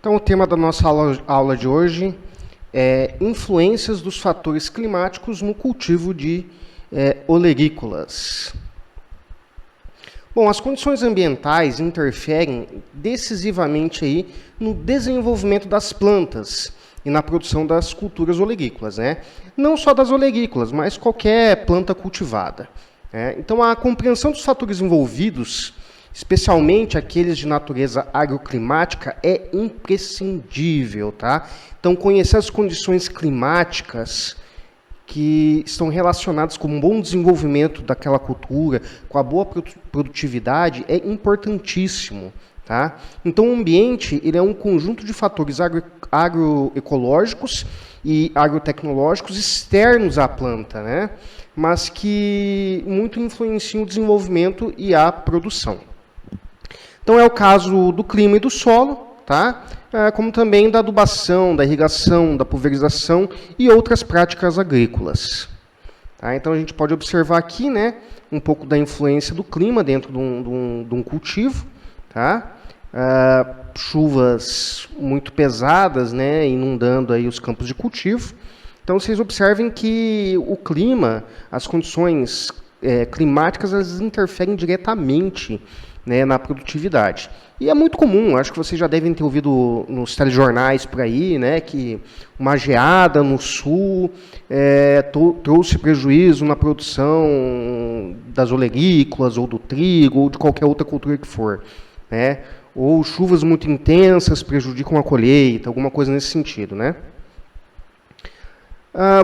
Então, o tema da nossa aula de hoje é influências dos fatores climáticos no cultivo de olerícolas. Bom, as condições ambientais interferem decisivamente aí no desenvolvimento das plantas e na produção das culturas olerícolas, né? Não só das olerícolas, mas qualquer planta cultivada. Então, a compreensão dos fatores envolvidos, especialmente aqueles de natureza agroclimática, é imprescindível, tá? Então, conhecer as condições climáticas que estão relacionadas com um bom desenvolvimento daquela cultura, com a boa produtividade, é importantíssimo, tá? Então, o ambiente ele é um conjunto de fatores agroecológicos e agrotecnológicos externos à planta, né? Mas que muito influenciam o desenvolvimento e a produção. Então, é o caso do clima e do solo, tá? Como também da adubação, da irrigação, da pulverização e outras práticas agrícolas. Tá? Então, a gente pode observar aqui, né, um pouco da influência do clima dentro de um cultivo. Tá? Chuvas muito pesadas, né, inundando aí os campos de cultivo. Então, vocês observem que o clima, as condições climáticas, elas interferem diretamente, né, na produtividade. E é muito comum, acho que vocês já devem ter ouvido nos telejornais por aí, né, que uma geada no sul trouxe prejuízo na produção das olerícolas, ou do trigo, ou de qualquer outra cultura que for, né? Ou chuvas muito intensas prejudicam a colheita, alguma coisa nesse sentido, né?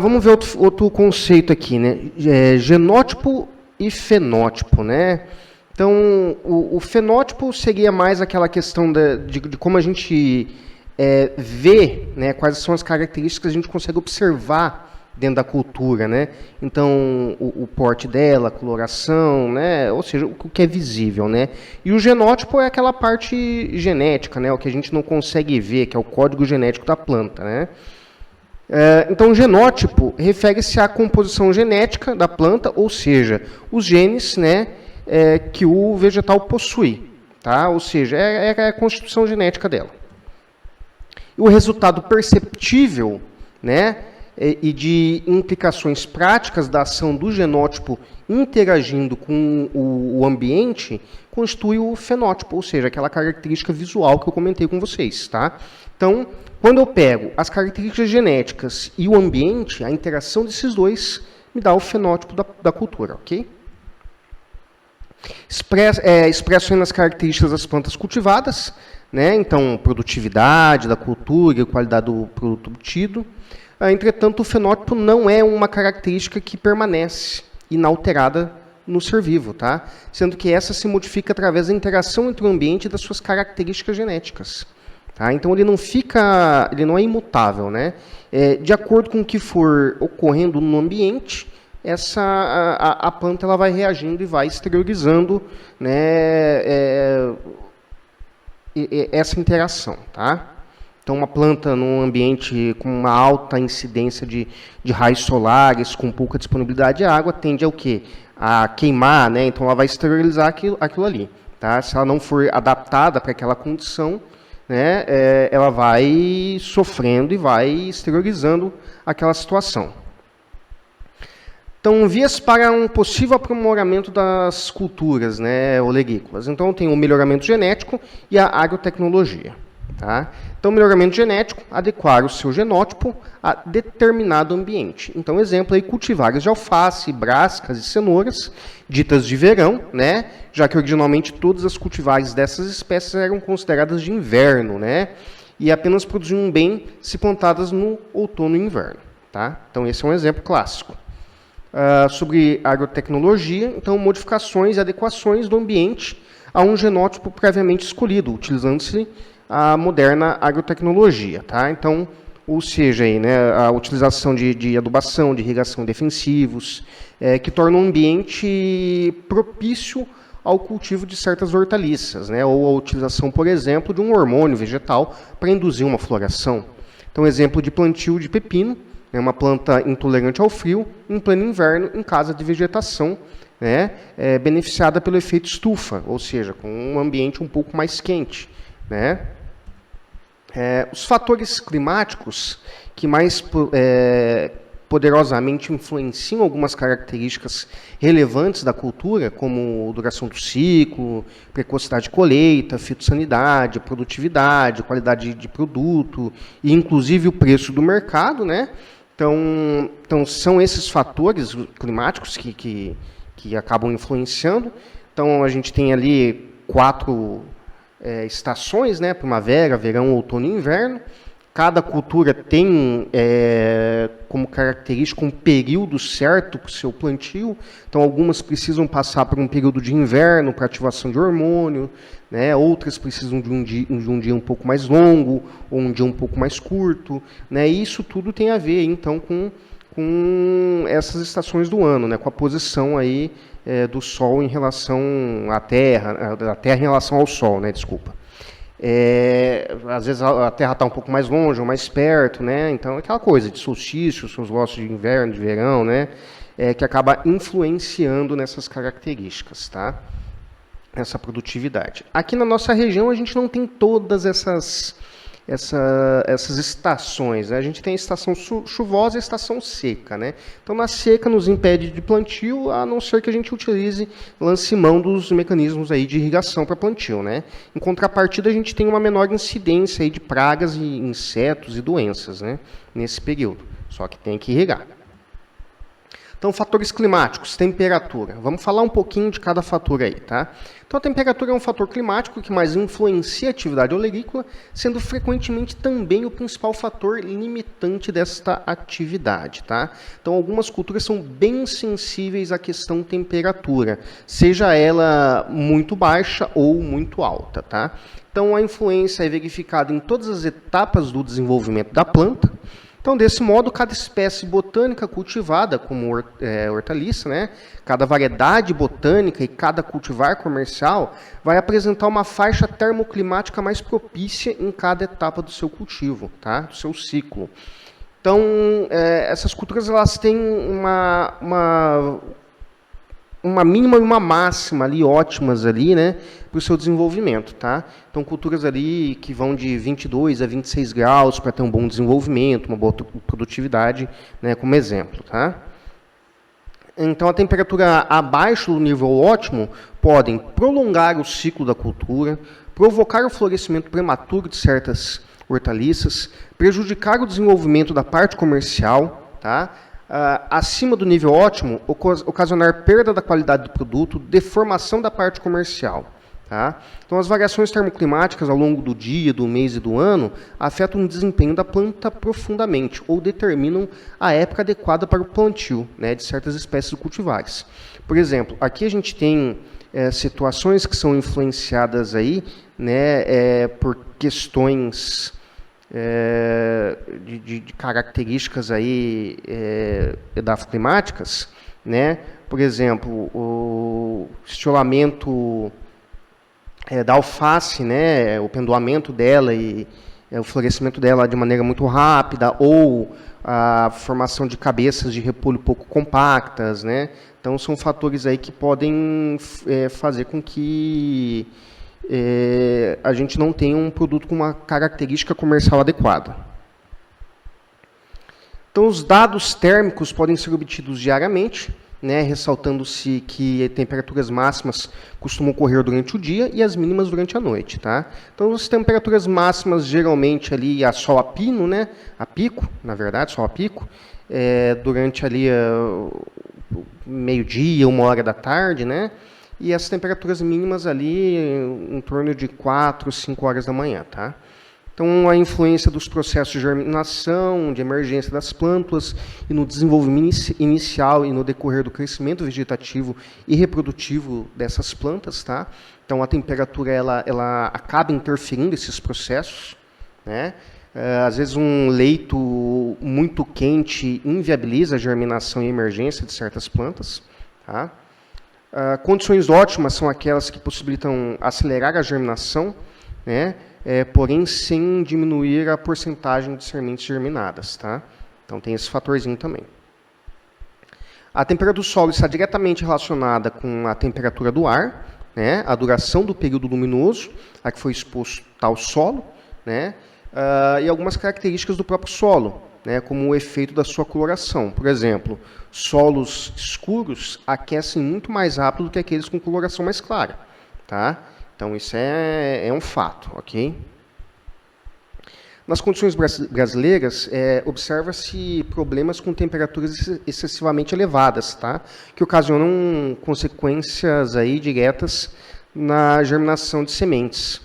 Vamos ver outro conceito aqui, né? Genótipo e fenótipo, né? Então, o fenótipo seria mais aquela questão de como a gente vê, né, quais são as características que a gente consegue observar dentro da cultura, né? Então, o porte dela, a coloração, né? Ou seja, o que é visível, né? E o genótipo é aquela parte genética, né? O que a gente não consegue ver, que é o código genético da planta, né? Então, o genótipo refere-se à composição genética da planta, ou seja, os genes, né, que o vegetal possui, tá? Ou seja, é a constituição genética dela. E o resultado perceptível, né, e de implicações práticas da ação do genótipo interagindo com o ambiente constitui o fenótipo, ou seja, aquela característica visual que eu comentei com vocês, tá? Então, quando eu pego as características genéticas e o ambiente, a interação desses dois me dá o fenótipo da cultura, ok? Expresso nas características das plantas cultivadas, né? Então, produtividade da cultura e qualidade do produto obtido. Entretanto, o fenótipo não é uma característica que permanece inalterada no ser vivo, tá? Sendo que essa se modifica através da interação entre o ambiente e das suas características genéticas. Tá? Então, ele não é imutável, né? De acordo com o que for ocorrendo no ambiente, a planta ela vai reagindo e vai exteriorizando, né, essa interação. Tá? Então, uma planta num ambiente com uma alta incidência de raios solares, com pouca disponibilidade de água, tende ao quê? A queimar, né? Então, ela vai esterilizar aquilo ali. Tá? Se ela não for adaptada para aquela condição, né, ela vai sofrendo e vai exteriorizando aquela situação. Então, vias para um possível aprimoramento das culturas, né, olerícolas. Então, tem o melhoramento genético e a agrotecnologia. Tá? Então, melhoramento genético, adequar o seu genótipo a determinado ambiente. Então, exemplo aí, cultivares de alface, brascas e cenouras, ditas de verão, né? Já que originalmente todas as cultivares dessas espécies eram consideradas de inverno, né? E apenas produziam bem se plantadas no outono e inverno. Tá? Então, esse é um exemplo clássico. Sobre agrotecnologia, então, modificações e adequações do ambiente a um genótipo previamente escolhido, utilizando-se a moderna agrotecnologia, tá? Então, ou seja, aí, né, a utilização de adubação, de irrigação defensivos, que tornam o ambiente propício ao cultivo de certas hortaliças, né, ou a utilização, por exemplo, de um hormônio vegetal para induzir uma floração. Então, exemplo de plantio de pepino, né, uma planta intolerante ao frio, em pleno inverno, em casa de vegetação, né, beneficiada pelo efeito estufa, ou seja, com um ambiente um pouco mais quente, né? Os fatores climáticos que mais poderosamente influenciam algumas características relevantes da cultura, como duração do ciclo, precocidade de colheita, fitossanidade, produtividade, qualidade de produto e inclusive o preço do mercado, né? Então são esses fatores climáticos que acabam influenciando. Então a gente tem ali 4 estações, né? Primavera, verão, outono e inverno. Cada cultura tem como característica um período certo para o seu plantio. Então, algumas precisam passar por um período de inverno para ativação de hormônio, né? Outras precisam de um dia um pouco mais longo ou um dia um pouco mais curto, né? E isso tudo tem a ver, então, com essas estações do ano, né? Com a posição aí do Sol em relação à Terra, da Terra em relação ao Sol, né? Desculpa. Às vezes a Terra está um pouco mais longe ou mais perto, né? Então, aquela coisa de solstício, solstícios de inverno, de verão, né? Que acaba influenciando nessas características, tá? Essa produtividade. Aqui na nossa região, a gente não tem todas essas estações, né? A gente tem a estação chuvosa e a estação seca, né? Então, na seca nos impede de plantio, a não ser que a gente utilize, lance mão dos mecanismos aí de irrigação para plantio, né? Em contrapartida, a gente tem uma menor incidência aí de pragas e insetos e doenças, né? Nesse período, só que tem que irrigar. Então, fatores climáticos, temperatura. Vamos falar um pouquinho de cada fator aí, tá? Então, a temperatura é um fator climático que mais influencia a atividade olerícola, sendo frequentemente também o principal fator limitante desta atividade, tá? Então, algumas culturas são bem sensíveis à questão temperatura, seja ela muito baixa ou muito alta, tá? Então, a influência é verificada em todas as etapas do desenvolvimento da planta. Então, desse modo, cada espécie botânica cultivada, como hortaliça, né, cada variedade botânica e cada cultivar comercial vai apresentar uma faixa termoclimática mais propícia em cada etapa do seu cultivo, tá, do seu ciclo. Então, essas culturas elas têm uma mínima e uma máxima ali ótimas ali, né, para o seu desenvolvimento, tá? Então, culturas ali que vão de 22 a 26 graus para ter um bom desenvolvimento, uma boa produtividade, né, como exemplo, tá? Então, a temperatura abaixo do nível ótimo podem prolongar o ciclo da cultura, provocar o florescimento prematuro de certas hortaliças, prejudicar o desenvolvimento da parte comercial, tá? Acima do nível ótimo, ocasionar perda da qualidade do produto, deformação da parte comercial. Tá? Então, as variações termoclimáticas ao longo do dia, do mês e do ano afetam o desempenho da planta profundamente ou determinam a época adequada para o plantio, né, de certas espécies de cultivares. Por exemplo, aqui a gente tem situações que são influenciadas aí, né, por questões de características aí edafoclimáticas, né? Por exemplo, o estiolamento da alface, né? O pendoamento dela e o florescimento dela de maneira muito rápida, ou a formação de cabeças de repolho pouco compactas, né? Então, são fatores aí que podem fazer com que a gente não tenha um produto com uma característica comercial adequada. Então, os dados térmicos podem ser obtidos diariamente, né, ressaltando-se que temperaturas máximas costumam ocorrer durante o dia e as mínimas durante a noite, tá? Então, as temperaturas máximas geralmente ali a sol a pino, né, a pico, na verdade, sol a pico, durante ali meio-dia, 1h da tarde, né? E as temperaturas mínimas ali em torno de 4, 5 horas da manhã, tá? Então, a influência dos processos de germinação, de emergência das plântulas e no desenvolvimento inicial e no decorrer do crescimento vegetativo e reprodutivo dessas plantas, tá? Então, a temperatura ela acaba interferindo nesses processos, né? Às vezes, um leito muito quente inviabiliza a germinação e emergência de certas plantas, tá? Condições ótimas são aquelas que possibilitam acelerar a germinação, né? Porém sem diminuir a porcentagem de sementes germinadas, tá? Então tem esse fatorzinho também. A temperatura do solo está diretamente relacionada com a temperatura do ar, né? A duração do período luminoso a que foi exposto ao solo, né? e algumas características do próprio solo, né, como o efeito da sua coloração. Por exemplo, solos escuros aquecem muito mais rápido do que aqueles com coloração mais clara. Tá? Então, isso é um fato, ok? Nas condições brasileiras, observa-se problemas com temperaturas excessivamente elevadas, tá? Que ocasionam consequências aí diretas na germinação de sementes.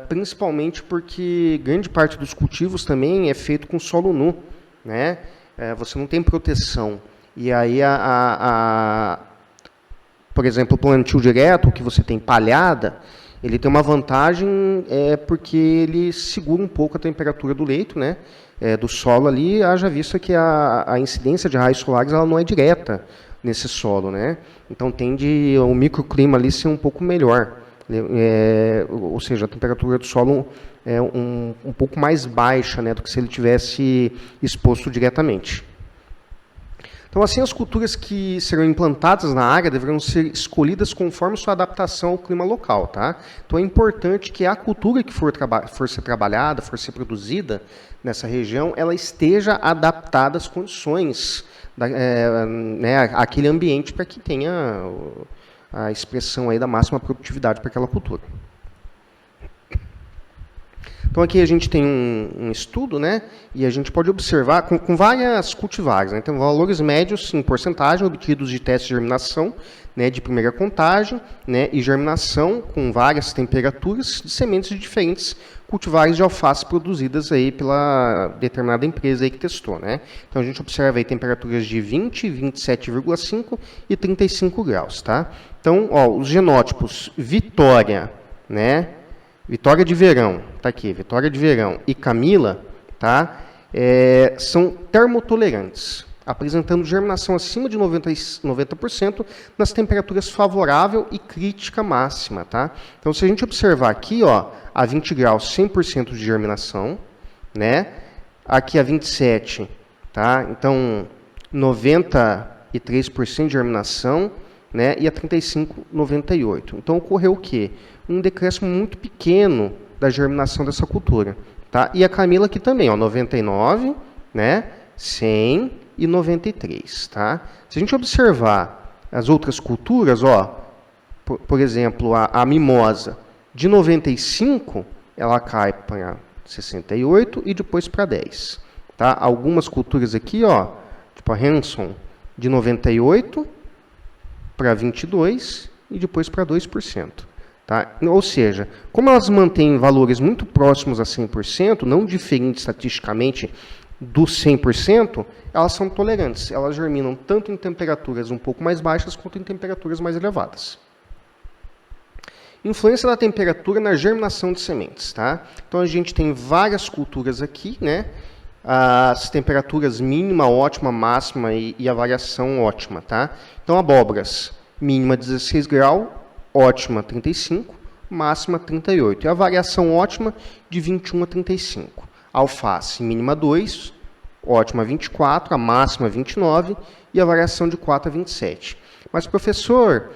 Principalmente porque grande parte dos cultivos também é feito com solo nu, né? Você não tem proteção. E aí, por exemplo, o plantio direto, que você tem palhada, ele tem uma vantagem porque ele segura um pouco a temperatura do leito, né? Do solo ali, haja vista que a incidência de raios solares ela não é direta nesse solo, né? Então tende o microclima ali ser um pouco melhor. Ou seja, a temperatura do solo é um pouco mais baixa, né, do que se ele tivesse exposto diretamente. Então, assim, as culturas que serão implantadas na área deverão ser escolhidas conforme sua adaptação ao clima local, tá? Então, é importante que a cultura que for ser trabalhada, for ser produzida nessa região, ela esteja adaptada às condições, àquele ambiente para que tenha a expressão aí da máxima produtividade para aquela cultura. Então, aqui a gente tem um estudo, né, e a gente pode observar com várias cultivares, né, então valores médios em porcentagem obtidos de testes de germinação, né, de primeira contagem, né, e germinação com várias temperaturas de sementes de diferentes cultivares de alface produzidas aí pela determinada empresa aí que testou, né. Então, a gente observa aí temperaturas de 20, 27,5 e 35 graus, tá. Então, ó, os genótipos Vitória, né, Vitória de Verão, tá aqui, Vitória de Verão e Camila, tá, são termotolerantes, apresentando germinação acima de 90% nas temperaturas favorável e crítica máxima, tá? Então, se a gente observar aqui, ó, a 20 graus, 100% de germinação, né? Aqui a 27, tá? Então, 93% de germinação, né? E a 35, 98. Então, ocorreu o quê? Um decréscimo muito pequeno da germinação dessa cultura, tá? E a Camila aqui também, ó, 99, né? 100 e 93, tá? Se a gente observar as outras culturas, ó, por exemplo, a mimosa de 95, ela cai para 68 e depois para 10, tá? Algumas culturas aqui, ó, tipo a Hanson, de 98 para 22 e depois para 2%. Tá? Ou seja, como elas mantêm valores muito próximos a 100%, não diferentes estatisticamente do 100%, elas são tolerantes. Elas germinam tanto em temperaturas um pouco mais baixas quanto em temperaturas mais elevadas. Influência da temperatura na germinação de sementes. Tá? Então, a gente tem várias culturas aqui, né? As temperaturas mínima, ótima, máxima e a variação ótima. Tá? Então, abóboras, mínima 16 graus, ótima 35, máxima 38. E a variação ótima de 21 a 35. Alface, mínima 2, ótima 24, a máxima 29 e a variação de 4 a 27. Mas, professor,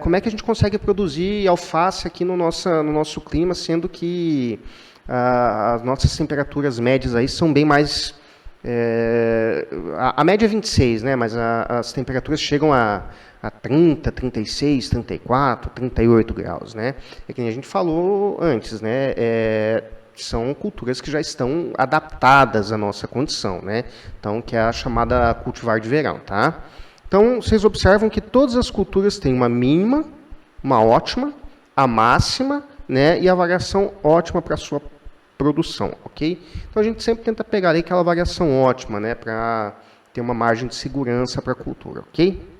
como é que a gente consegue produzir alface aqui no nosso clima, sendo que as nossas temperaturas médias aí são bem mais... a média é 26, né, mas as temperaturas chegam a 30, 36, 34, 38 graus, né? É que a gente falou antes, né? São culturas que já estão adaptadas à nossa condição, né? Então, que é a chamada cultivar de verão, tá? Então, vocês observam que todas as culturas têm uma mínima, uma ótima, a máxima, né? E a variação ótima para a sua produção, ok? Então, a gente sempre tenta pegar aí aquela variação ótima, né? Para ter uma margem de segurança para a cultura, ok?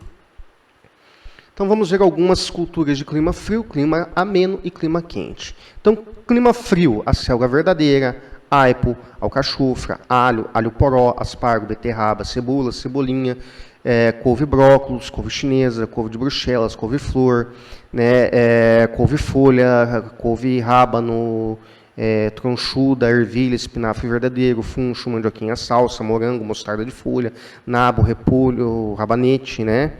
Então, vamos ver algumas culturas de clima frio, clima ameno e clima quente. Então, clima frio, a selga verdadeira, aipo, alcachofra, alho, alho poró, aspargo, beterraba, cebola, cebolinha, couve brócolis, couve chinesa, couve de bruxelas, couve-flor, né, couve-folha, couve rábano, tronchuda, ervilha, espinafre verdadeiro, funcho, mandioquinha salsa, morango, mostarda de folha, nabo, repolho, rabanete, né?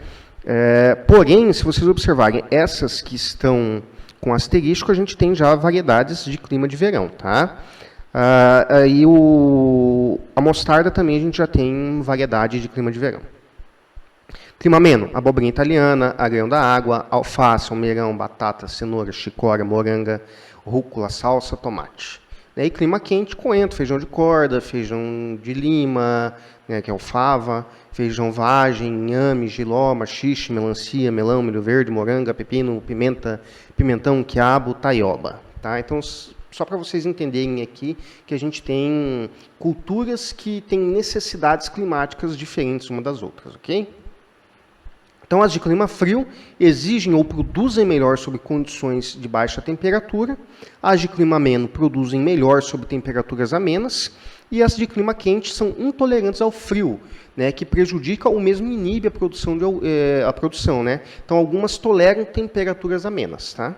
Porém, se vocês observarem, essas que estão com asterisco, a gente tem já variedades de clima de verão, tá? A mostarda também a gente já tem variedade de clima de verão. Clima ameno, abobrinha italiana, agrião da água, alface, almeirão, batata, cenoura, chicória, moranga, rúcula, salsa, tomate. E clima quente, coentro, feijão de corda, feijão de lima, né, que é o fava, feijão vagem, inhame, jiló, maxixe, melancia, melão, milho verde, moranga, pepino, pimenta, pimentão, quiabo, taioba. Tá? Então, só para vocês entenderem aqui que a gente tem culturas que têm necessidades climáticas diferentes uma das outras, ok? Então, as de clima frio exigem ou produzem melhor sob condições de baixa temperatura, as de clima ameno produzem melhor sob temperaturas amenas, e as de clima quente são intolerantes ao frio, né, que prejudica ou mesmo inibe a produção. Né? Então, algumas toleram temperaturas amenas. Tá?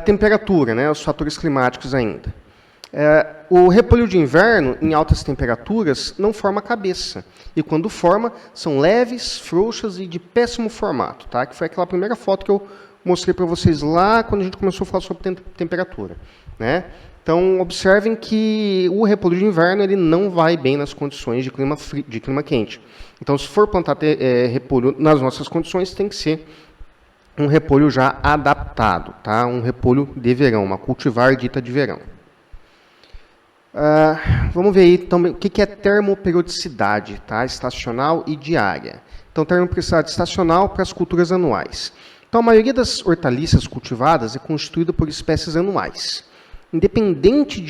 Temperatura, né, os fatores climáticos ainda. O repolho de inverno, em altas temperaturas, não forma cabeça. E quando forma, são leves, frouxas e de péssimo formato. Tá? Que foi aquela primeira foto que eu mostrei para vocês lá, quando a gente começou a falar sobre temperatura. Né? Então, observem que o repolho de inverno ele não vai bem nas condições de clima quente. Então, se for plantar repolho nas nossas condições, tem que ser um repolho já adaptado. Tá? Um repolho de verão, uma cultivar dita de verão. Vamos ver aí também o que é termoperiodicidade, tá? Estacional e diária. Então, termoperiodicidade estacional para as culturas anuais. Então, a maioria das hortaliças cultivadas é constituída por espécies anuais, independente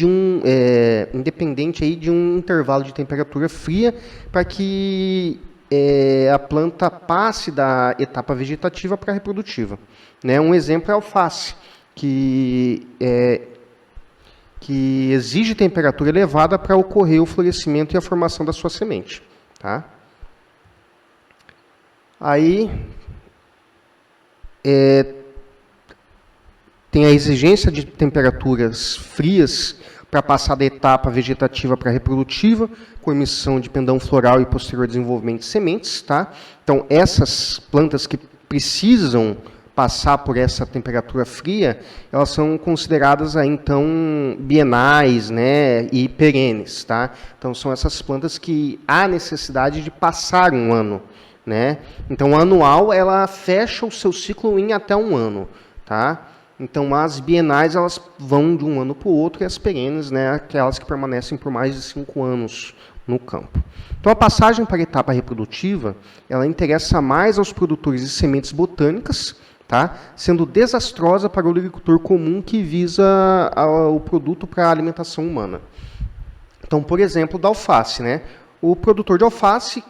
aí de um intervalo de temperatura fria para que a planta passe da etapa vegetativa para a reprodutiva. Né? Um exemplo é a alface, que exige temperatura elevada para ocorrer o florescimento e a formação da sua semente. Tá? Aí, tem a exigência de temperaturas frias para passar da etapa vegetativa para a reprodutiva, com emissão de pendão floral e posterior desenvolvimento de sementes. Tá? Então, essas plantas que precisam passar por essa temperatura fria, elas são consideradas aí, então, bienais, né, e perenes. Tá? Então, são essas plantas que há necessidade de passar um ano. Né? Então, a anual, ela fecha o seu ciclo em até um ano. Tá? Então, as bienais, elas vão de um ano para o outro, e as perenes, né, aquelas que permanecem por mais de 5 anos no campo. Então, a passagem para a etapa reprodutiva, ela interessa mais aos produtores de sementes botânicas, tá? Sendo desastrosa para o agricultor comum que visa o produto para a alimentação humana. Então, por exemplo, da alface. Né? O produtor de alface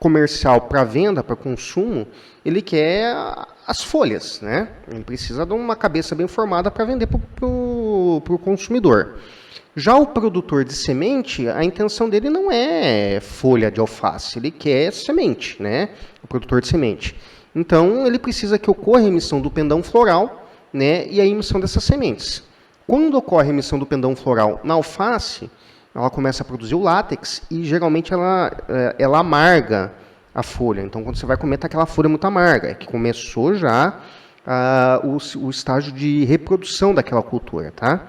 comercial para venda, para consumo, ele quer as folhas. Né? Ele precisa de uma cabeça bem formada para vender para o consumidor. Já o produtor de semente, a intenção dele não é folha de alface, ele quer semente, né? O produtor de semente. Então, ele precisa que ocorra a emissão do pendão floral, né, e a emissão dessas sementes. Quando ocorre a emissão do pendão floral na alface, ela começa a produzir o látex e, geralmente, ela amarga a folha. Então, quando você vai comer, está aquela folha muito amarga. É que começou já o estágio de reprodução daquela cultura. Tá?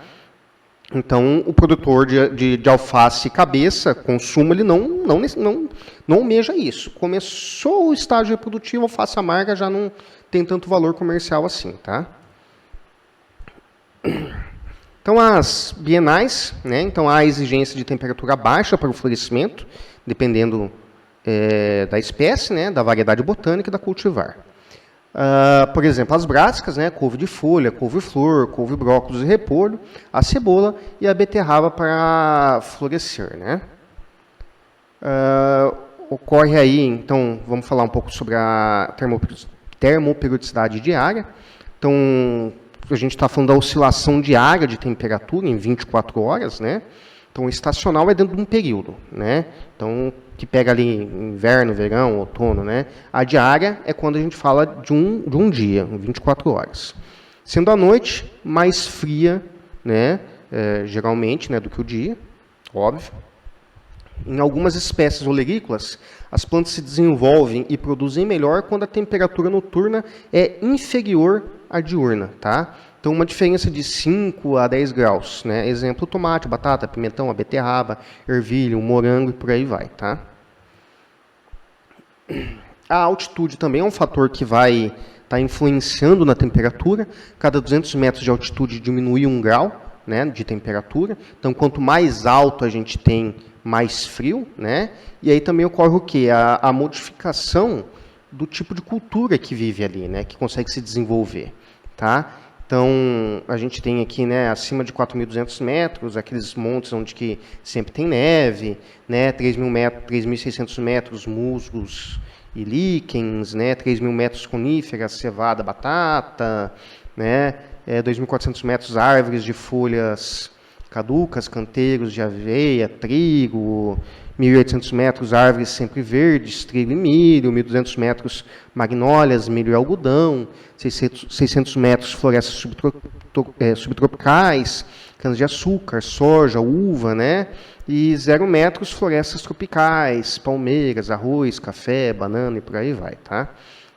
Então, o produtor de alface cabeça, consumo, ele não almeja isso. Começou o estágio reprodutivo, a alface amarga já não tem tanto valor comercial assim. Tá? Então, as bienais, né, então há a exigência de temperatura baixa para o florescimento, dependendo da espécie, né, da variedade botânica e da cultivar. Por exemplo, as brássicas, né, couve de folha, couve-flor, couve brócolis e repolho, a cebola e a beterraba para florescer. Né? Ocorre aí, então, vamos falar um pouco sobre a termoperiodicidade diária. Então, a gente está falando da oscilação diária de temperatura em 24 horas, né? Então, o estacional é dentro de um período, né? Então, que pega ali inverno, verão, outono, né? A diária é quando a gente fala de um dia, 24 horas. Sendo a noite mais fria, né? Geralmente, né, do que o dia, óbvio. Em algumas espécies olerícolas, as plantas se desenvolvem e produzem melhor quando a temperatura noturna é inferior a diurna, tá? Então, uma diferença de 5 a 10 graus, né? Exemplo, tomate, batata, pimentão, a beterraba, ervilha, o morango e por aí vai, tá? A altitude também é um fator que vai estar influenciando na temperatura. Cada 200 metros de altitude diminui 1 grau, né, de temperatura. Então, quanto mais alto a gente tem, mais frio, né? E aí também ocorre o quê? A modificação do tipo de cultura que vive ali, né? Que consegue se desenvolver, tá? Então, a gente tem aqui, né, acima de 4.200 metros, aqueles montes onde que sempre tem neve, né, 3.600 metros, musgos e líquens, né, 3.000 metros coníferas, cevada, batata, né, 2.400 metros árvores de folhas caducas, canteiros de aveia, trigo, 1.800 metros árvores sempre verdes, trigo e milho, 1.200 metros magnólias, milho e algodão, 600 metros florestas subtropicais, canas-de-açúcar, soja, uva, né? E 0 metros florestas tropicais, palmeiras, arroz, café, banana e por aí vai, tá?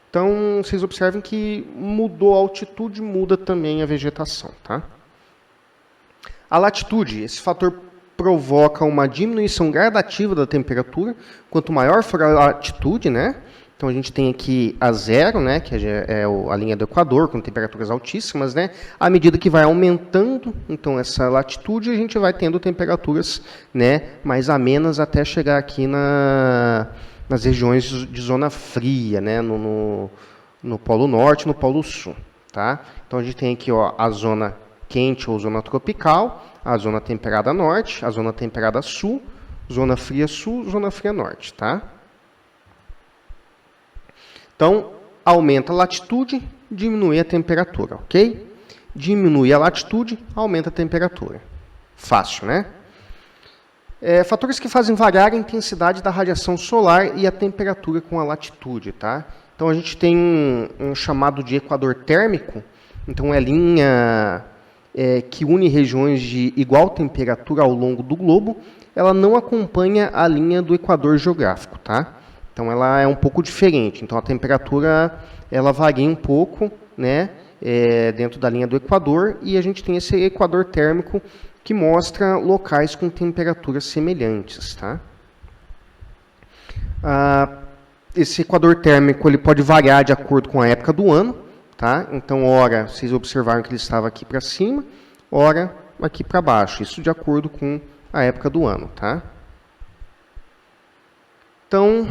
Então, vocês observem que mudou a altitude, muda também a vegetação, tá? A latitude, esse fator provoca uma diminuição gradativa da temperatura, quanto maior for a latitude, né? Então a gente tem aqui a 0, né, que é a linha do Equador, com temperaturas altíssimas, né? À medida que vai aumentando, então essa latitude, a gente vai tendo temperaturas, né, mais amenas até chegar aqui nas regiões de zona fria, né, no Polo Norte e no Polo Sul, tá? Então a gente tem aqui, ó, a zona quente ou zona tropical, a zona temperada norte, a zona temperada sul, zona fria sul, zona fria norte, tá? Então, aumenta a latitude, diminui a temperatura, ok? Diminui a latitude, aumenta a temperatura. Fácil, né? Fatores que fazem variar a intensidade da radiação solar e a temperatura com a latitude, tá? Então, a gente tem um chamado de equador térmico, então é linha que une regiões de igual temperatura ao longo do globo, ela não acompanha a linha do equador geográfico, tá? Então, ela é um pouco diferente. Então, a temperatura, ela varia um pouco, né, dentro da linha do equador, e a gente tem esse equador térmico que mostra locais com temperaturas semelhantes, tá? Esse equador térmico, ele pode variar de acordo com a época do ano, tá? Então, ora, vocês observaram que ele estava aqui para cima, ora, aqui para baixo. Isso de acordo com a época do ano, tá? Então,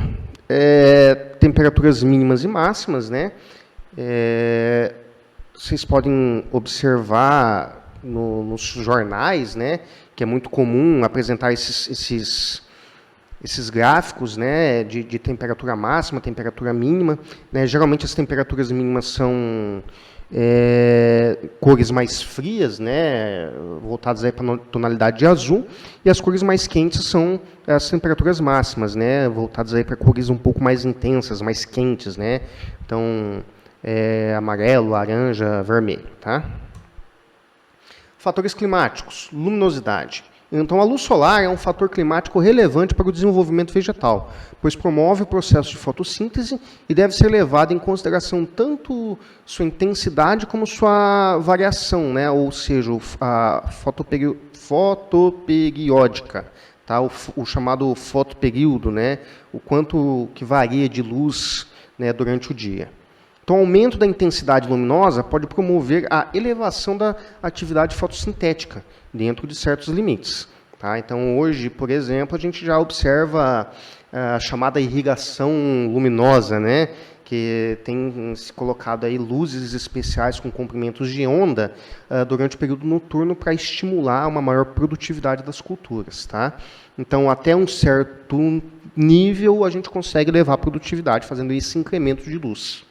temperaturas mínimas e máximas, né? Vocês podem observar nos jornais, né? Que é muito comum apresentar esses gráficos, né, de temperatura máxima, temperatura mínima, né? Geralmente as temperaturas mínimas são cores mais frias, né, voltadas aí para a tonalidade de azul, e as cores mais quentes são as temperaturas máximas, né, voltadas aí para cores um pouco mais intensas, mais quentes, né? Então, amarelo, laranja, vermelho, tá? Fatores climáticos, luminosidade. Então, a luz solar é um fator climático relevante para o desenvolvimento vegetal, pois promove o processo de fotossíntese e deve ser levado em consideração tanto sua intensidade como sua variação, né? Ou seja, a fotoperiódica, tá? O chamado fotoperíodo, né? O quanto que varia de luz, né, durante o dia. Então, o aumento da intensidade luminosa pode promover a elevação da atividade fotossintética dentro de certos limites, tá? Então, hoje, por exemplo, a gente já observa a chamada irrigação luminosa, né? Que tem se colocado aí luzes especiais com comprimentos de onda durante o período noturno para estimular uma maior produtividade das culturas, tá? Então, até um certo nível, a gente consegue levar a produtividade fazendo esse incremento de luz.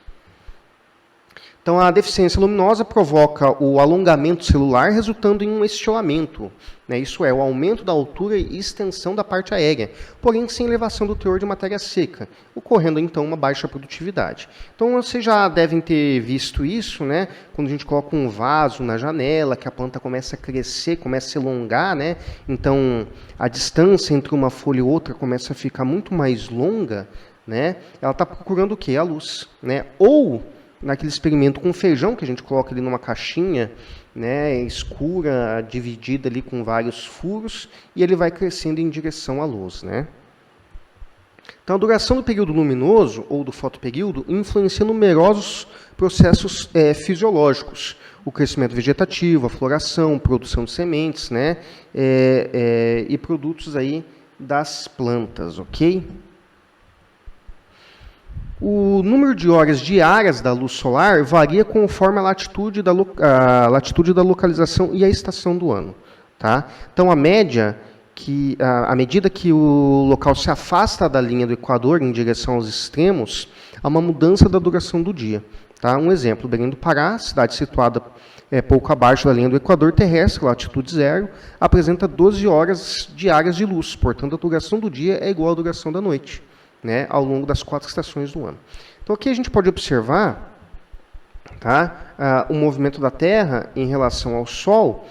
Então, a deficiência luminosa provoca o alongamento celular, resultando em um estiramento, né? Isso é, o aumento da altura e extensão da parte aérea, porém sem elevação do teor de matéria seca, ocorrendo, então, uma baixa produtividade. Então, vocês já devem ter visto isso, né? Quando a gente coloca um vaso na janela, que a planta começa a crescer, começa a se alongar, né? Então, a distância entre uma folha e outra começa a ficar muito mais longa, né? Ela está procurando o quê? A luz, né? Ou naquele experimento com feijão, que a gente coloca ali numa caixinha, né, escura, dividida ali com vários furos, e ele vai crescendo em direção à luz, né? Então, a duração do período luminoso, ou do fotoperíodo, influencia numerosos processos fisiológicos. O crescimento vegetativo, a floração, produção de sementes, né, e produtos aí das plantas, ok? O número de horas diárias da luz solar varia conforme a latitude da localização e a estação do ano, tá? Então, à medida que o local se afasta da linha do Equador em direção aos extremos, há uma mudança da duração do dia. Tá? Um exemplo, Belém do Pará, cidade situada pouco abaixo da linha do Equador terrestre, latitude zero, apresenta 12 horas diárias de luz, portanto a duração do dia é igual à duração da noite, né, ao longo das 4 estações do ano. Então aqui a gente pode observar, tá, o movimento da Terra em relação ao Sol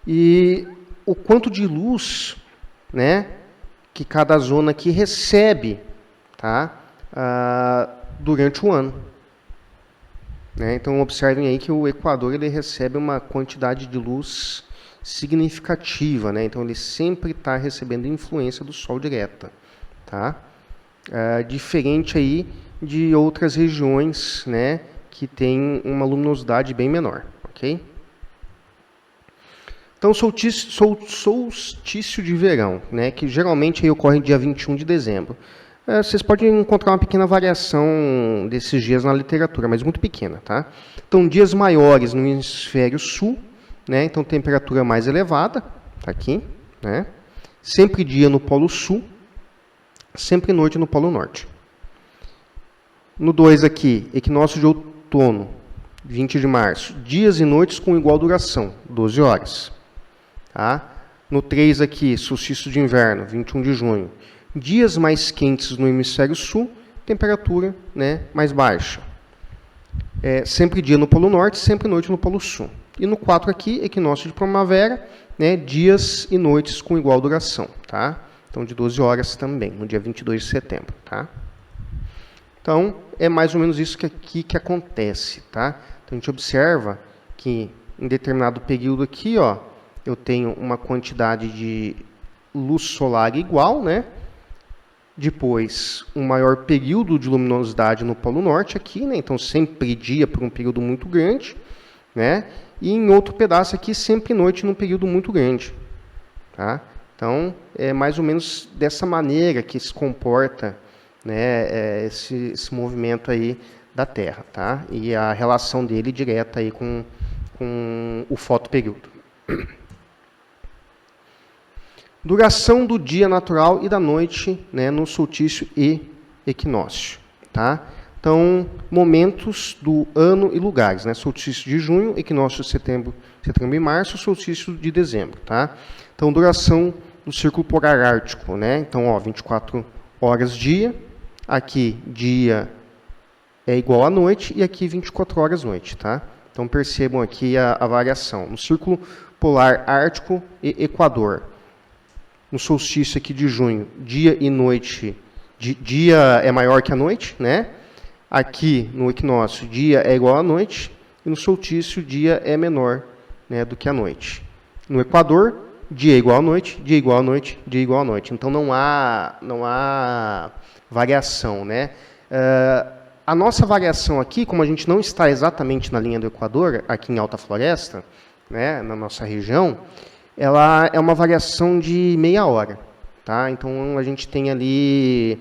e o quanto de luz, né, que cada zona aqui recebe, tá, durante o ano. Né? Então, observem aí que o Equador ele recebe uma quantidade de luz significativa. Né? Então, ele sempre está recebendo influência do Sol direta. Tá? Diferente aí de outras regiões, né, que têm uma luminosidade bem menor. Ok? Então, solstício de verão, né, que geralmente aí ocorre dia 21 de dezembro. Vocês podem encontrar uma pequena variação desses dias na literatura, mas muito pequena. Tá? Então, dias maiores no hemisfério sul, né, então temperatura mais elevada, tá aqui, né, sempre dia no polo sul, sempre noite no polo norte. No 2 aqui, equinócio de outono, 20 de março, dias e noites com igual duração, 12 horas. Tá? No 3 aqui, solstício de inverno, 21 de junho. Dias mais quentes no hemisfério sul, temperatura, né, mais baixa. Sempre dia no polo norte, sempre noite no polo sul. E no 4 aqui, equinócio de primavera, né, dias e noites com igual duração. Tá? Então, de 12 horas também, no dia 22 de setembro. Tá? Então, é mais ou menos isso que acontece. Tá? Então, a gente observa que em determinado período aqui, ó, eu tenho uma quantidade de luz solar igual, né? Depois, um maior período de luminosidade no Polo Norte aqui, né? Então, sempre dia por um período muito grande, né? E em outro pedaço aqui, sempre noite num período muito grande. Tá? Então, é mais ou menos dessa maneira que se comporta, né, esse movimento aí da Terra. Tá? E a relação dele direta aí com o fotoperíodo. Duração do dia natural e da noite, né, no solstício e equinócio. Tá? Então, momentos do ano e lugares. Né? Solstício de junho, equinócio de setembro e março, solstício de dezembro. Tá? Então, duração do círculo polar ártico. Né? Então, ó, 24 horas dia. Aqui, dia é igual à noite e aqui 24 horas noite. Tá? Então, percebam aqui a variação. No círculo polar ártico e Equador. No solstício aqui de junho, dia e noite, dia é maior que a noite, né? Aqui no equinócio, dia é igual à noite, e no solstício, dia é menor, né, do que a noite. No Equador, dia é igual à noite, dia é igual à noite, dia é igual à noite. Então não há variação, né? A nossa variação aqui, como a gente não está exatamente na linha do Equador, aqui em Alta Floresta, né, na nossa região, ela é uma variação de meia hora. Tá? Então, a gente tem ali,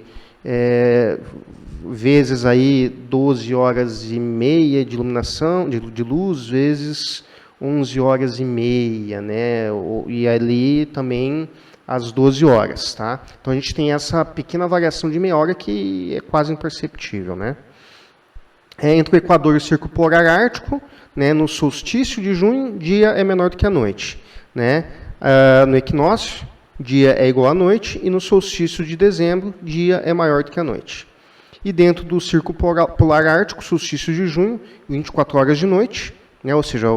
vezes aí 12 horas e meia de iluminação, de luz, vezes 11 horas e meia, né? E ali também às 12 horas. Tá? Então, a gente tem essa pequena variação de meia hora que é quase imperceptível. Né? Entre o Equador e o Círculo Polar Ártico, né, no solstício de junho, dia é menor do que a noite. Né? No equinócio, dia é igual à noite, e no solstício de dezembro, dia é maior do que a noite. E dentro do Círculo Polar Ártico, solstício de junho, 24 horas de noite, né? Ou seja,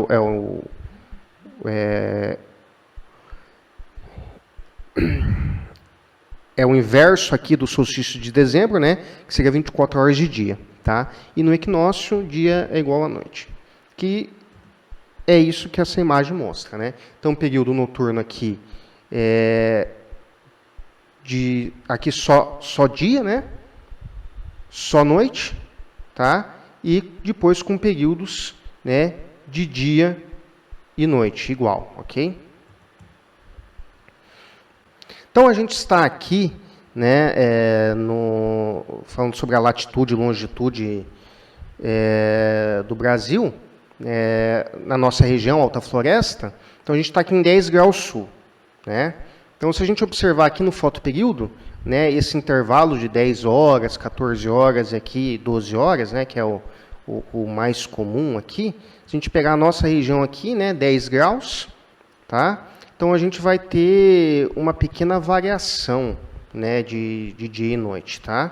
é o inverso aqui do solstício de dezembro, né? Que seria 24 horas de dia. tá? E no equinócio, dia é igual à noite. Que é isso que essa imagem mostra, né? Então, período noturno aqui aqui só dia, né? Só noite, tá? E depois com períodos, né, de dia e noite igual, ok? Então a gente está aqui, né, falando sobre a latitude e longitude do Brasil, na nossa região, Alta Floresta. Então a gente está aqui em 10 graus sul, né? Então se a gente observar aqui no fotoperíodo, né, esse intervalo de 10 horas, 14 horas e aqui 12 horas, né, que é o mais comum aqui, se a gente pegar a nossa região aqui, né, 10 graus, tá? Então a gente vai ter uma pequena variação, né, de dia e noite, tá?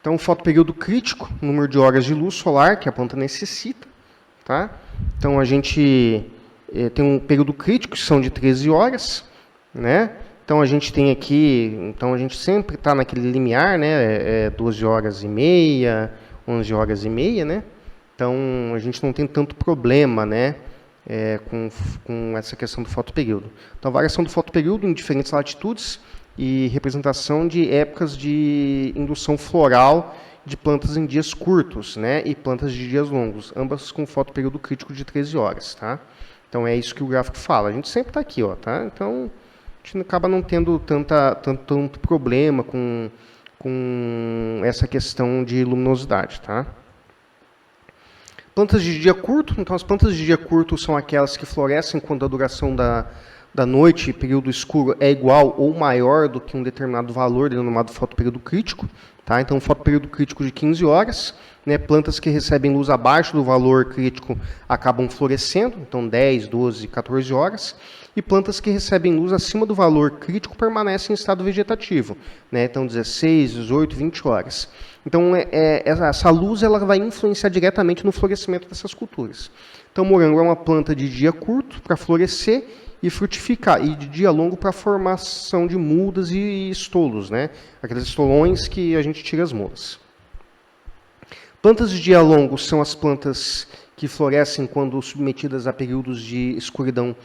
Então, fotoperíodo crítico, número de horas de luz solar que a planta necessita, tá? Então a gente tem um período crítico, que são de 13 horas, né? Então a gente tem aqui, então a gente sempre está naquele limiar, né? 12 horas e meia, 11 horas e meia, né? Então a gente não tem tanto problema, né? Com essa questão do fotoperíodo. Então a variação do fotoperíodo em diferentes latitudes e representação de épocas de indução floral de plantas em dias curtos, né? E plantas de dias longos, ambas com fotoperíodo crítico de 13 horas, tá? Então é isso que o gráfico fala. A gente sempre está aqui, ó, tá? Então a gente acaba não tendo tanto problema com essa questão de luminosidade, tá? Plantas de dia curto. Então as plantas de dia curto são aquelas que florescem quando a duração da noite, período escuro, é igual ou maior do que um determinado valor denominado fotoperíodo crítico. Tá? Então, fotoperíodo crítico de 15 horas. Né? Plantas que recebem luz abaixo do valor crítico acabam florescendo, então 10, 12, 14 horas. E plantas que recebem luz acima do valor crítico permanecem em estado vegetativo. Né? Então, 16, 18, 20 horas. Então, essa luz ela vai influenciar diretamente no florescimento dessas culturas. Então, morango é uma planta de dia curto para florescer e frutificar, e de dia longo para a formação de mudas e estolos, né? Aqueles estolões que a gente tira as mudas. Plantas de dia longo são as plantas que florescem quando submetidas a períodos de escuridão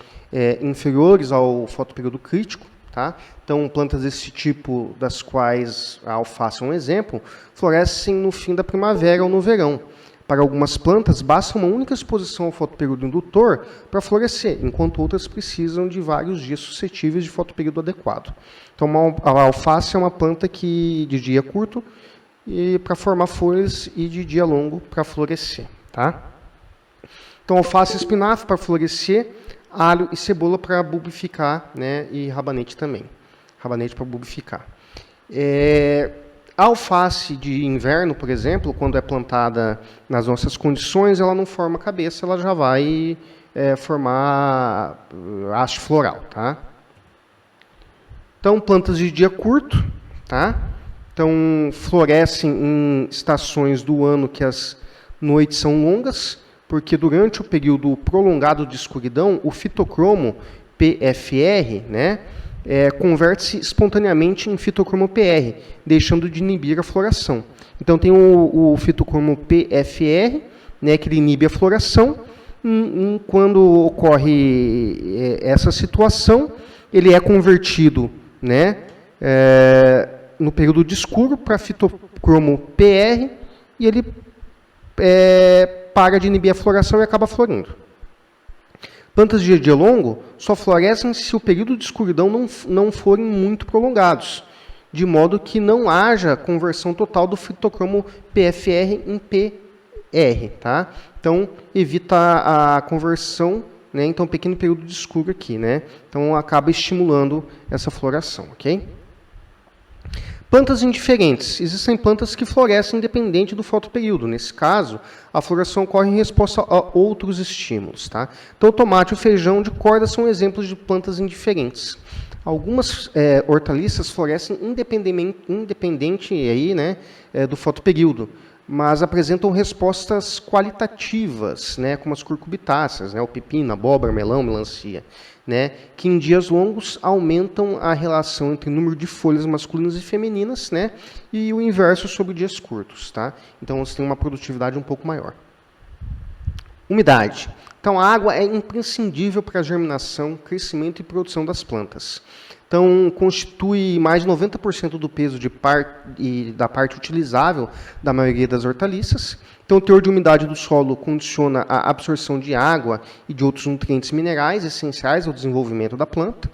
inferiores ao fotoperíodo crítico. Tá? Então, plantas desse tipo, das quais a alface é um exemplo, florescem no fim da primavera ou no verão. Para algumas plantas, basta uma única exposição ao fotoperíodo indutor para florescer, enquanto outras precisam de vários dias suscetíveis de fotoperíodo adequado. Então, a alface é uma planta que de dia curto e para formar folhas e de dia longo para florescer. Tá? Então, alface e espinafre para florescer, alho e cebola para bulbificar, né, e rabanete também. Rabanete para bulbificar. A alface de inverno, por exemplo, quando é plantada nas nossas condições, ela não forma cabeça, ela já vai formar haste floral, tá? Então, plantas de dia curto, tá? Então, florescem em estações do ano que as noites são longas, porque durante o período prolongado de escuridão, o fitocromo PFR, né, converte-se espontaneamente em fitocromo PR, deixando de inibir a floração. Então, tem o fitocromo PFR, né, que ele inibe a floração. Quando ocorre essa situação, ele é convertido, né, no período de escuro para fitocromo PR e ele para de inibir a floração e acaba florindo. Plantas de dia longo só florescem se o período de escuridão não forem muito prolongados, de modo que não haja conversão total do fitocromo PFR em PR. Tá? Então, evita a conversão, né? Então, pequeno período de escuro aqui. Né? Então, acaba estimulando essa floração. Okay? Plantas indiferentes. Existem plantas que florescem independente do fotoperíodo. Nesse caso, a floração ocorre em resposta a outros estímulos. Tá? Então, o tomate e o feijão de corda são exemplos de plantas indiferentes. Algumas hortaliças florescem independente aí, né, do fotoperíodo. mas apresentam respostas qualitativas, né, como as curcubitáceas, né, o pepino, abóbora, melão, melancia, né, que em dias longos aumentam a relação entre o número de folhas masculinas e femininas, né, e o inverso sobre dias curtos. Tá? Então, você tem uma produtividade um pouco maior. Umidade. Então, a água é imprescindível para a germinação, crescimento e produção das plantas. Então, constitui mais de 90% do peso da parte utilizável da maioria das hortaliças. Então, o teor de umidade do solo condiciona a absorção de água e de outros nutrientes minerais essenciais ao desenvolvimento da planta.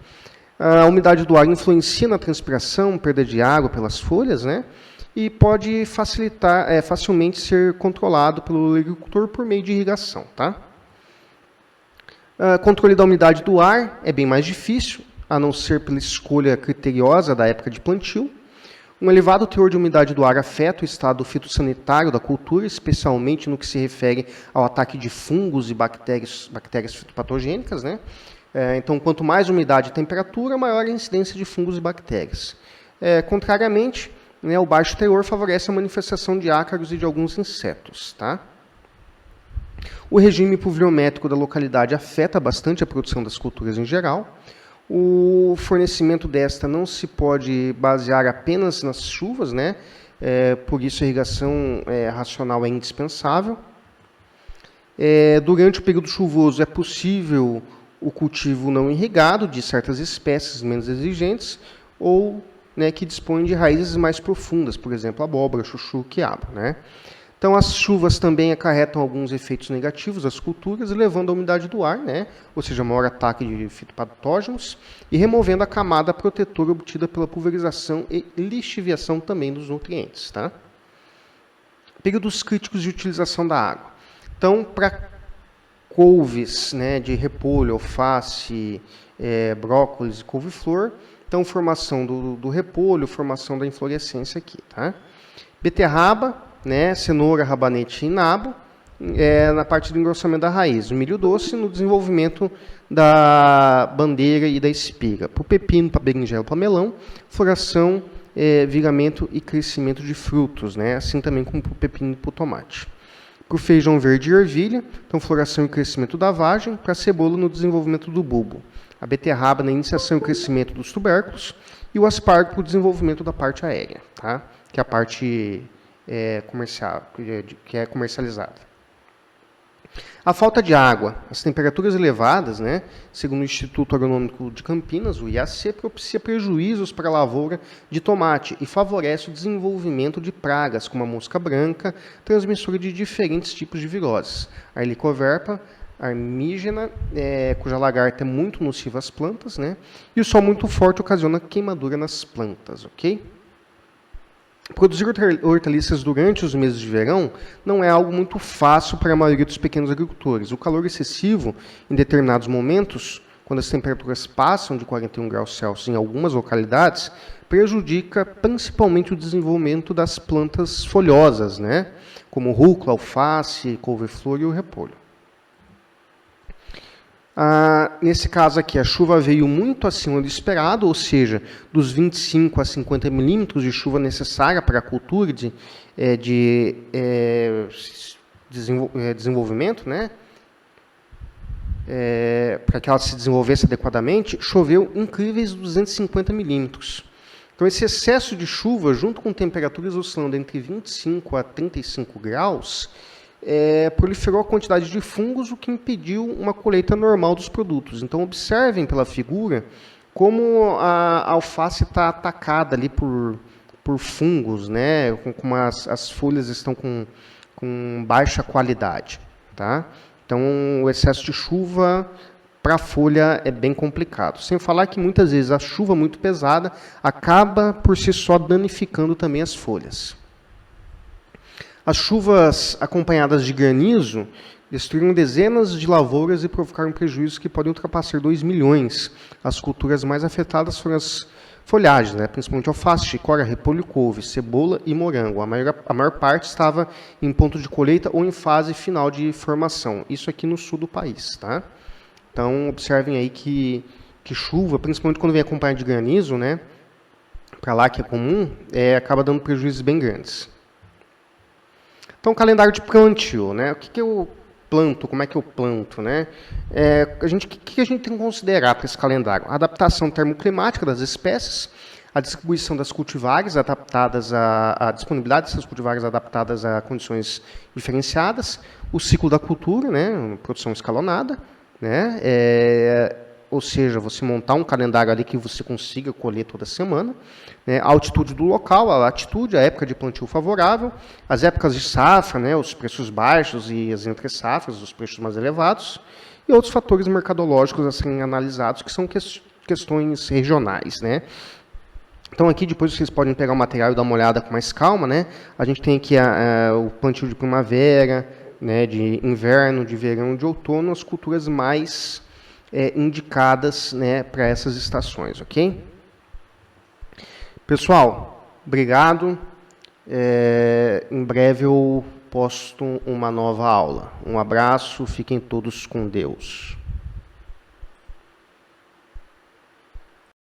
A umidade do ar influencia na transpiração, perda de água pelas folhas, né? E pode facilmente ser controlado pelo agricultor por meio de irrigação. Tá? Controle da umidade do ar é bem mais difícil, a não ser pela escolha criteriosa da época de plantio. Um elevado teor de umidade do ar afeta o estado fitossanitário da cultura, especialmente no que se refere ao ataque de fungos e bactérias fitopatogênicas. Né? Então, quanto mais umidade e temperatura, maior a incidência de fungos e bactérias. Contrariamente, né, o baixo teor favorece a manifestação de ácaros e de alguns insetos. Tá? O regime pluviométrico da localidade afeta bastante a produção das culturas em geral. O fornecimento desta não se pode basear apenas nas chuvas, né? Por isso a irrigação racional é indispensável. Durante o período chuvoso é possível o cultivo não irrigado de certas espécies menos exigentes ou, né, que dispõem de raízes mais profundas, por exemplo, abóbora, chuchu, quiabo. Né? Então, as chuvas também acarretam alguns efeitos negativos às culturas, elevando a umidade do ar, né? Ou seja, maior ataque de fitopatógenos, e removendo a camada protetora obtida pela pulverização e lixiviação também dos nutrientes. Tá? Períodos críticos de utilização da água. Então, para couves, né, de repolho, alface, brócolis e couve-flor, então, formação do repolho, formação da inflorescência aqui. Tá? Beterraba, né, cenoura, rabanete e nabo, na parte do engrossamento da raiz. O milho doce no desenvolvimento da bandeira e da espiga. Para o pepino, para a berinjela, para o melão, floração, viramento e crescimento de frutos. Né, assim também como para o pepino e para o tomate. Para o feijão verde e ervilha, então floração e crescimento da vagem. Para a cebola, no desenvolvimento do bulbo. A beterraba na iniciação e crescimento dos tubérculos, e o aspargo para o desenvolvimento da parte aérea, tá? Que é a parte comercial, que é comercializada. A falta de água, as temperaturas elevadas, né, segundo o Instituto Agronômico de Campinas, o IAC, propicia prejuízos para a lavoura de tomate e favorece o desenvolvimento de pragas, como a mosca branca, transmissora de diferentes tipos de viroses, a helicoverpa, armígena, cuja lagarta é muito nociva às plantas, né? E o sol muito forte ocasiona queimadura nas plantas, ok? Produzir hortaliças durante os meses de verão não é algo muito fácil para a maioria dos pequenos agricultores. O calor excessivo, em determinados momentos, quando as temperaturas passam de 41 graus Celsius em algumas localidades, prejudica principalmente o desenvolvimento das plantas folhosas, né? Como rúcula, alface, couve-flor e o repolho. Nesse caso aqui, a chuva veio muito acima do esperado, ou seja, dos 25 a 50 milímetros de chuva necessária para a cultura de desenvolvimento, né? Para que ela se desenvolvesse adequadamente, choveu incríveis 250 milímetros. Então, esse excesso de chuva, junto com temperaturas oscilando entre 25 a 35 graus, proliferou a quantidade de fungos, o que impediu uma colheita normal dos produtos. Então, observem pela figura como a alface está atacada ali por fungos, né? Como as folhas estão com baixa qualidade. Tá? Então, o excesso de chuva para a folha é bem complicado. Sem falar que, muitas vezes, a chuva muito pesada acaba, por si só, danificando também as folhas. As chuvas acompanhadas de granizo destruíram dezenas de lavouras e provocaram prejuízos que podem ultrapassar 2 milhões. As culturas mais afetadas foram as folhagens, né? Principalmente alface, chicória, repolho, couve, cebola e morango. A maior parte estava em ponto de colheita ou em fase final de formação. Isso aqui no sul do país. Tá? Então, observem aí que chuva, principalmente quando vem acompanhada de granizo, né? Para lá que é comum, acaba dando prejuízos bem grandes. Então, calendário de plantio, né? O que eu planto, como é que eu planto, né? O que a gente tem que considerar para esse calendário? A adaptação termoclimática das espécies, a distribuição das cultivares adaptadas a disponibilidade dessas cultivares adaptadas a condições diferenciadas, o ciclo da cultura, né? Produção escalonada, né? Ou seja, você montar um calendário ali que você consiga colher toda semana, né? A altitude do local, a latitude, a época de plantio favorável, as épocas de safra, né? Os preços baixos e as entre-safras, os preços mais elevados, e outros fatores mercadológicos a serem analisados, que são questões regionais, né? Então aqui depois vocês podem pegar o material e dar uma olhada com mais calma, né? A gente tem aqui o plantio de primavera, né? De inverno, de verão, de outono, as culturas mais indicadas, né, para essas estações, ok? Pessoal, obrigado. Em breve eu posto uma nova aula. Um abraço, fiquem todos com Deus.